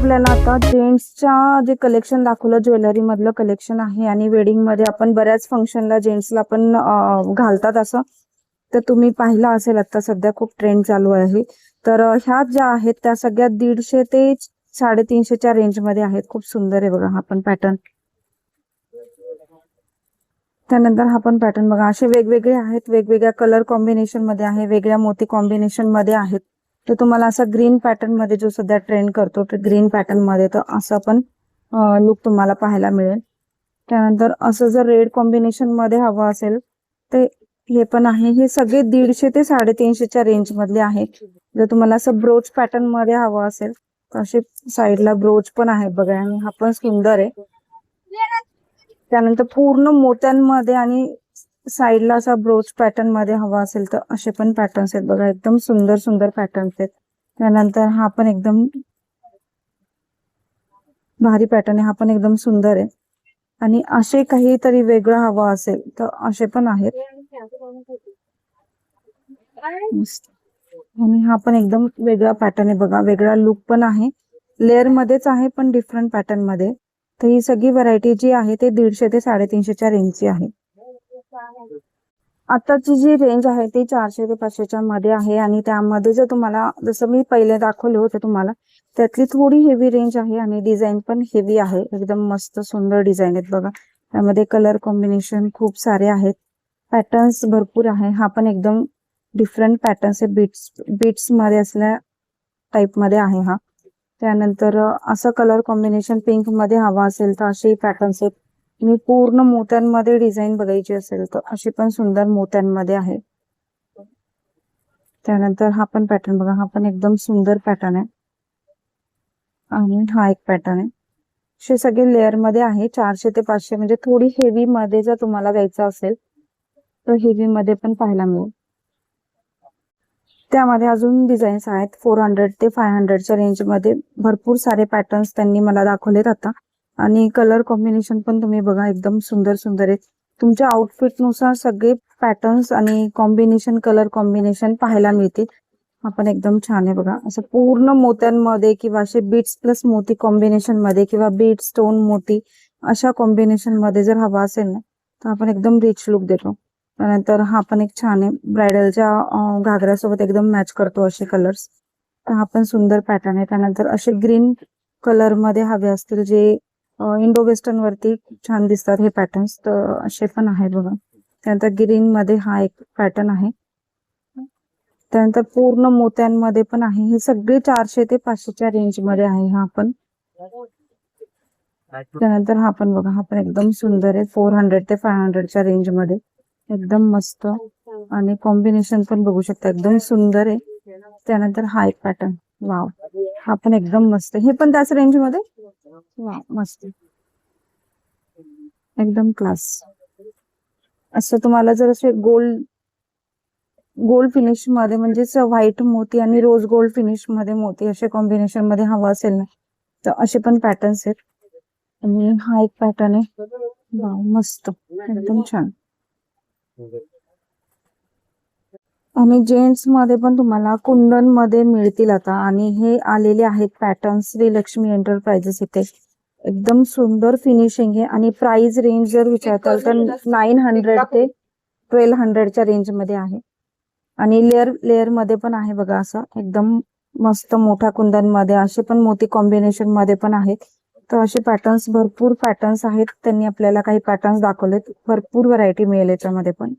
आपल्याला आता जेंट्सच्या जे कलेक्शन दाखवलं ज्वेलरी मधलं कलेक्शन आहे आणि वेडिंग मध्ये आपण बऱ्याच फंक्शनला जेंट्सला पण घालतात असं तर तुम्ही पाहिलं असेल आता सध्या खूप ट्रेंड चालू आहे. तर ह्या ज्या आहेत त्या सगळ्या 150 ते 350च्या रेंज मध्ये आहेत. खूप सुंदर आहे बघा हा पण पॅटर्न. त्यानंतर हा पण पॅटर्न बघा असे वेगवेगळे आहेत, वेगवेगळ्या कलर कॉम्बिनेशन मध्ये आहे, वेगळ्या मोती कॉम्बिनेशन मध्ये आहेत. तर तुम्हाला असा ग्रीन पॅटर्न मध्ये जो सध्या ट्रेंड करतो ते ग्रीन पॅटर्न मध्ये तर असं पण लुक तुम्हाला पाहायला मिळेल. त्यानंतर असं जर रेड कॉम्बिनेशन मध्ये हवं असेल ते हे पण आहे. हे सगळे 150 ते 350च्या रेंज मधले आहे. जर तुम्हाला असं ब्रोच पॅटर्न मध्ये हवं असेल तर असे साईडला ब्रोच पण आहे बघा आणि हा पण सुंदर आहे. त्यानंतर पूर्ण मोत्यांमध्ये आणि साईडला असा ब्रोच पॅटर्न मध्ये हवा असेल तर असे पण पॅटर्न्स आहेत बघा. एकदम सुंदर सुंदर पॅटर्न्स आहेत. त्यानंतर हा पण एकदम भारी पॅटर्न आहे. हा पण एकदम सुंदर आहे. आणि असे काहीतरी वेगळं हवं असेल तर असे पण आहेत. आणि हा पण एकदम वेगळा पॅटर्न आहे बघा. वेगळा लुक पण आहे. लेअर मध्येच आहे पण डिफरंट पॅटर्न मध्ये. तर ही सगळी व्हरायटी जी आहे ते 150 ते 350च्या रेंजची आहे. आताची जी रेंज आहे ती 400 ते 500च्या मध्ये आहे. आणि त्यामध्ये जर तुम्हाला जसं मी पहिले दाखवले होते तुम्हाला त्यातली थोडी हेवी रेंज आहे आणि डिझाईन पण हेवी आहे. एकदम मस्त सुंदर डिझाईन आहेत बघा. त्यामध्ये कलर कॉम्बिनेशन खूप सारे आहेत. पॅटर्न्स भरपूर आहे. हा पण एकदम डिफरंट पॅटर्न्स आहे. बीट्स मध्ये असल्या टाइप मध्ये आहे हा. त्यानंतर असं कलर कॉम्बिनेशन पिंक मध्ये हवा असेल तर असे पॅटर्न्स आहेत. तुम्ही पूर्ण मोत्यांमध्ये डिझाईन बघायची असेल तर अशी पण सुंदर मोत्यांमध्ये आहे. त्यानंतर हा पण पॅटर्न बघा. हा पण एकदम सुंदर पॅटर्न आहे. आणि हा एक पॅटर्न आहे. असे सगळे लेअर मध्ये आहे. 400 ते 500 म्हणजे थोडी हेवी मध्ये जर तुम्हाला घ्यायचं असेल तर हेवी मध्ये पण पाहायला मिळेल. त्यामध्ये अजून डिझाईन्स आहेत. 400 ते 500च्या रेंज मध्ये भरपूर सारे पॅटर्न्स त्यांनी मला दाखवलेत आता. आणि कलर कॉम्बिनेशन पण तुम्ही बघा एकदम सुंदर सुंदर आहेत. तुमच्या आउटफिट नुसार सगळे पॅटर्न्स आणि कॉम्बिनेशन कलर कॉम्बिनेशन पाहायला मिळतील. आपण एकदम छान आहे बघा. असं पूर्ण मोत्यांमध्ये किंवा असे बीट्स प्लस मोती कॉम्बिनेशन मध्ये किंवा बीट स्टोन मोती अशा कॉम्बिनेशन मध्ये जर हवा असेल ना तर आपण एकदम रिच लुक देतो. त्यानंतर हा पण एक छान आहे. ब्रायडलच्या घागऱ्यासोबत एकदम मॅच करतो असे कलर्स. तर हा पण सुंदर पॅटर्न आहे. त्यानंतर असे ग्रीन कलर मध्ये हवे असतील जे इंडो वेस्टर्न वरती छान दिसतात हे पॅटर्न्स तर असे पण आहे बघा. त्यानंतर ग्रीन मध्ये हा एक पॅटर्न आहे. त्यानंतर पूर्ण मोत्यांमध्ये पण आहे. हे सगळे 400 ते 500च्या रेंज मध्ये आहे हा पण. त्यानंतर हा पण बघा. हा पण एकदम सुंदर आहे. 400 ते 500च्या रेंज मध्ये एकदम मस्त. आणि कॉम्बिनेशन पण बघू शकता एकदम सुंदर आहे. त्यानंतर हा एक पॅटर्न वाव. हा पण एकदम मस्त. हे पण त्याच रेंज मध्ये वाव मस्त एकदम क्लास. असं तुम्हाला जर असे गोल्ड फिनिश मध्ये म्हणजेच व्हाईट मोती आणि रोज गोल्ड फिनिश मध्ये मोती असे कॉम्बिनेशन मध्ये हवं असेल ना तर असे पण पॅटर्न्स आहेत. आणि हा एक पॅटर्न आहे वाव मस्त एकदम छान. आणि जेंट्स मध्ये पण तुम्हाला कुंदन मध्ये मिळतील आता. आणि हे आलेले आहेत पॅटर्न श्री लक्ष्मी एंटरप्राइजेस इथे. एकदम सुंदर फिनिशिंग आहे. आणि प्राइस रेंज जर विचारताल तर 900 ते 1200च्या रेंज मध्ये आहे. आणि लेअर मध्ये पण आहे बघा. असं एकदम मस्त मोठ्या कुंदन मध्ये असे पण मोती कॉम्बिनेशन मध्ये पण आहेत. तर असे पॅटर्न्स भरपूर पॅटर्न्स आहेत. त्यांनी आपल्याला काही पॅटर्न्स दाखवलेत. भरपूर व्हरायटी मिळेल याच्यामध्ये पण.